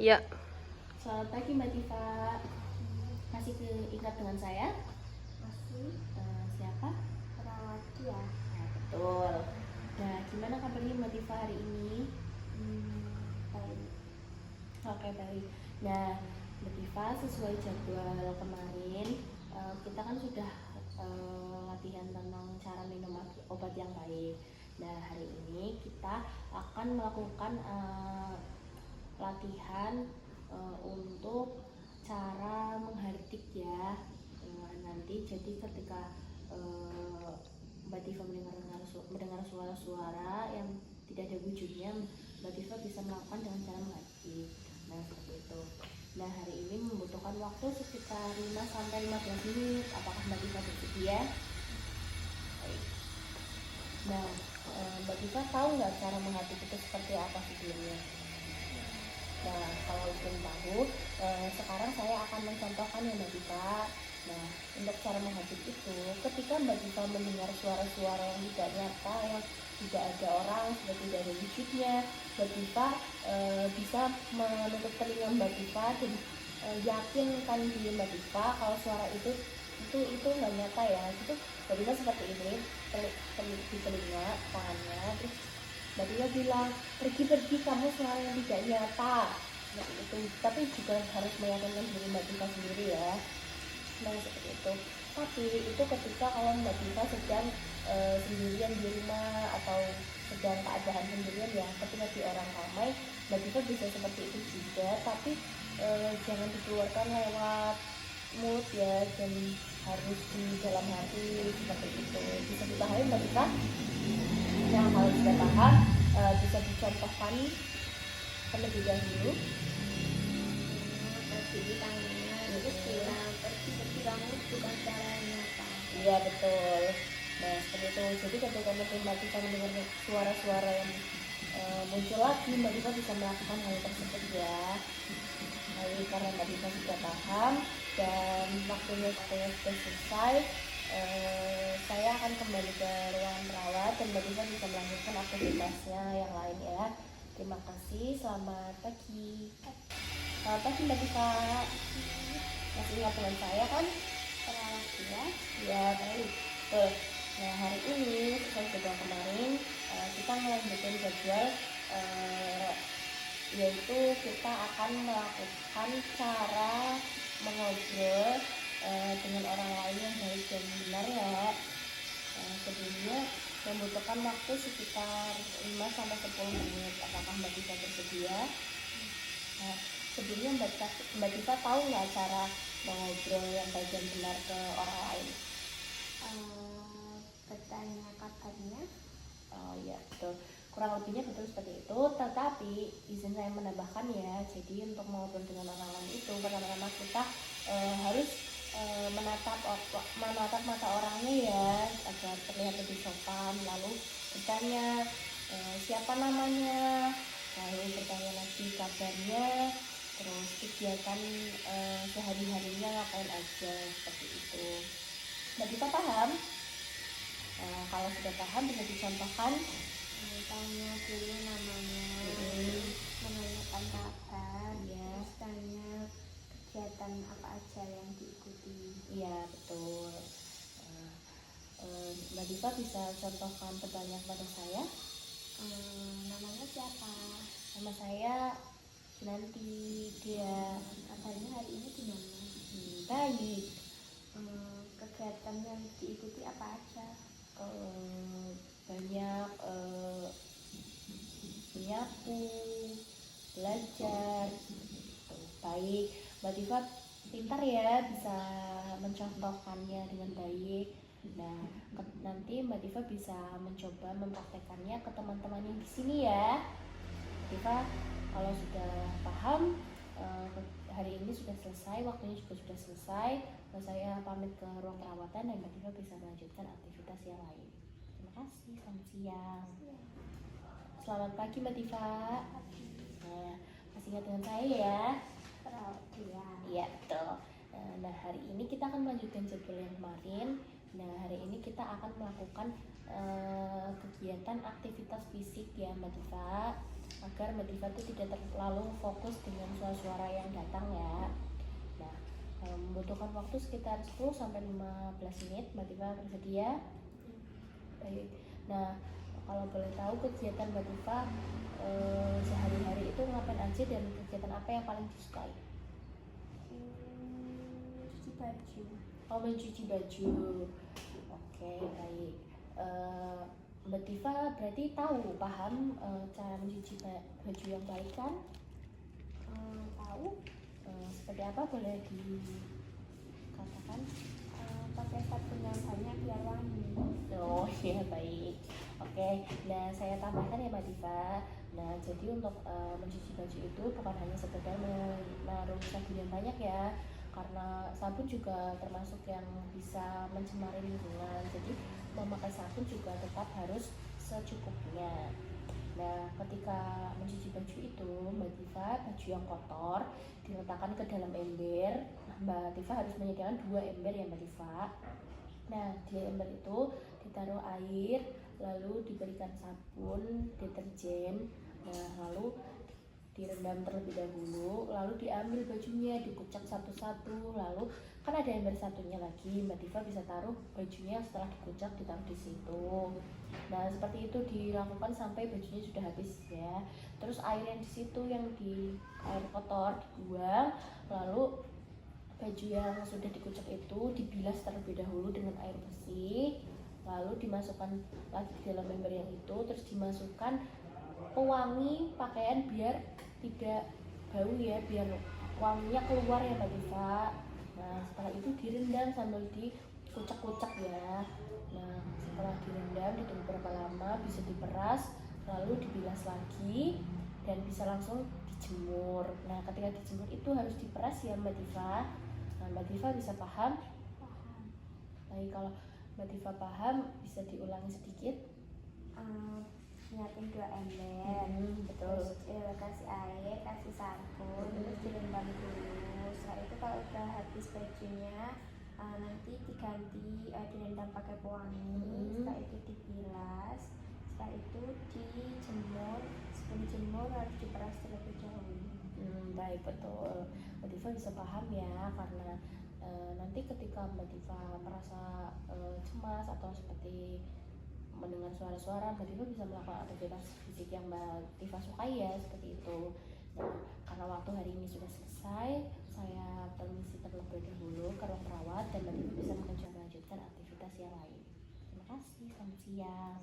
Iya. Selamat pagi Mbak Diva. Masih keingat dengan saya? Masih Siapa? Rawati ya. Nah, betul. Nah, gimana kabarnya Mbak Diva hari ini? Baik. Oke, baik. Nah, Mbak Diva, sesuai jadwal kemarin, kita kan sudah latihan tentang cara minum obat yang baik. Nah, hari ini kita akan melakukan latihan untuk cara menghardik ya. Nanti jadi ketika Mbak Diva mendengar suara-suara yang tidak ada wujudnya, Mbak Diva bisa melakukan dengan cara menghardik. Nah, seperti itu. Nah, hari ini membutuhkan waktu sekitar 5-15 menit. Apakah Mbak Diva bersedia? Baik. Nah, Mbak Diva tahu nggak cara menghardik itu seperti apa sebelumnya? Nah, kalau belum tahu, sekarang saya akan mencontohkan ya Mbak Diva. Nah, untuk cara menghardik itu, ketika Mbak Diva mendengar suara-suara yang tidak nyata, yang tidak ada orang, sudah tidak ada wujudnya, Mbak Diva bisa menutup telinga Mbak Diva dan yakinkan diri Mbak Diva kalau suara itu nggak nyata ya. Itu Mbak Diva seperti ini, di telinga tangannya, terus Mbak Diva bilang, pergi kamu, suara yang tidak nyata. Seperti itu. Tapi juga harus meyakinkan diri Mbak Diva sendiri ya. Nah, seperti itu. Tapi itu ketika kalau Mbak Diva sedang sendirian di rumah atau sedang keadaan sendirian ya, ketika di orang ramai, Mbak Diva bisa seperti itu juga. Tapi jangan dikeluarkan lewat mood ya, dan harus di dalam hati seperti itu. Bisa dipahami Mbak Diva? Nah, kalau sudah paham, bisa dicontohkan terlebih dahulu. Pergi tangannya, terus bilang pergi kamu bukan cara nyata. Iya, betul. Nah, seperti itu. Jadi ketika Mbak Diva mendengar suara-suara yang muncul lagi, Mbak Diva bisa melakukan hal tersebut ya. Lalu karena Mbak Diva sudah paham dan waktunya sudah selesai, saya akan kembali ke ruangan perawat dan Mbak Diva bisa melanjutkan aktivitasnya yang lain ya. Terima kasih, selamat pagi. Selamat pagi Mbak Diva. Masih ingat dengan saya kan? Rawati ya. Ya, baik. Nah, hari ini sesuai jadwal kemarin, kita melanjutkan jadwal, yaitu kita akan melakukan cara mengobrol dengan orang lain yang baik dan benar ya. Sebelumnya membutuhkan waktu sekitar 5-10 menit. Apakah Mbak Diva bersedia? Nah, sebelumnya Mbak Diva tahu nggak cara mengobrol yang baik dan benar ke orang lain? Bertanya kabarnya. Oh iya, betul. Kurang lebihnya betul seperti itu. Tetapi izin saya menambahkan ya. Jadi untuk mengobrol dengan orang lain itu pertama-tama kita harus menatap mata orangnya ya, agar terlihat lebih sopan. Lalu bertanya siapa namanya, lalu bertanya lagi kabarnya, terus kegiatan sehari-harinya ngapain aja, seperti itu. Mbak Diva paham? Kalau sudah paham bisa dicontohkan. Tanya dulu namanya, menanyakan kabar, Ya. terus tanya kegiatan apa aja yang diikuti. Iya, betul. Mbak Diva bisa contohkan pertanyaan kepada saya. Namanya siapa? Nama saya Kinanti. Dia Kabarnya hari ini gimana? baik. Kegiatan yang diikuti apa aja? Banyak menyapu, belajar. Baik, Mbak Diva pintar ya, bisa mencontohkannya dengan baik. Nah, nanti Mbak Diva bisa mencoba mempraktekannya ke teman-teman yang di sini ya. Diva, kalau sudah paham, hari ini sudah selesai, waktunya juga sudah selesai. Saya pamit ke ruang perawatan dan Mbak Diva bisa melanjutkan aktivitas yang lain. Terima kasih, selamat siang. Selamat pagi Mbak Diva. Nah, masih ingat dengan saya ya? Rawati ya. Iya, betul. Nah, hari ini kita akan melanjutkan jadwal yang kemarin. Nah, hari ini kita akan melakukan kegiatan aktivitas fisik ya Mbak Diva, agar Mbak Diva itu tidak terlalu fokus dengan suara-suara yang datang ya. Nah, membutuhkan waktu sekitar 10-15 menit. Mbak Diva bersedia? Baik. Nah, kalau boleh tahu kegiatan Mbak Diva sehari-hari itu ngapain aja dan kegiatan apa yang paling disukai? Cuci baju. Oh, mencuci baju. Oke, baik. Mbak Diva berarti paham cara mencuci baju yang baik kan? Tahu. Seperti apa boleh dikatakan? Pakai sabun yang banyak biar wangi. Oh iya, baik. Oke, nah saya tambahkan ya Mbak Diva. Nah, jadi untuk mencuci baju itu bukan hanya sekedar menaruh sabun yang banyak ya, karena sabun juga termasuk yang bisa mencemari lingkungan. Jadi memakai sabun juga tetap harus secukupnya. Nah, ketika mencuci baju itu, Mbak Diva, baju yang kotor diletakkan ke dalam ember. Nah, Mbak Diva harus menyediakan 2 ember ya Mbak Diva. Nah, di ember itu ditaruh air, lalu diberikan sabun, deterjen. Nah, lalu direndam terlebih dahulu, lalu diambil bajunya, dikucek satu-satu, lalu kan ada ember satunya lagi, Mbak Diva bisa taruh bajunya setelah dikucek, ditaruh di situ. Nah, seperti itu dilakukan sampai bajunya sudah habis ya. Terus air yang di situ, yang di air kotor dibuang, lalu baju yang sudah dikucek itu dibilas terlebih dahulu dengan air bersih, lalu dimasukkan lagi ke dalam ember yang itu, terus dimasukkan pewangi pakaian biar tidak bau ya, biar wanginya keluar ya Mbak Diva. Nah, setelah itu direndam sambil dikucek-kucek ya. Nah, setelah direndam ditunggu berapa lama, bisa diperas, lalu dibilas lagi dan bisa langsung dijemur. Nah, ketika dijemur itu harus diperas ya Mbak Diva. Nah, Mbak Diva bisa paham? Paham. Baik, kalau Mbak Diva paham, bisa diulangi sedikit. Nyiapin 2 ember. Betul. Terus kasih air, kasih sabun, terus direndam dulu. Setelah itu kalau udah habis bajunya, nanti diganti direndam pakai pewangi. Setelah itu dibilas. Setelah itu dijemur. Sebelum dijemur harus diperas terlebih dahulu. Baik, betul. Mbak Diva bisa paham ya, karena nanti ketika Mbak Diva merasa cemas atau seperti mendengar suara-suara, Mbak Diva bisa melakukan aktivitas fisik yang Mbak Diva sukai ya, seperti itu. Nah, karena waktu hari ini sudah selesai, saya permisi terlebih dahulu ke ruang perawat dan Mbak Diva bisa melanjutkan aktivitas yang lain. Terima kasih, selamat siang.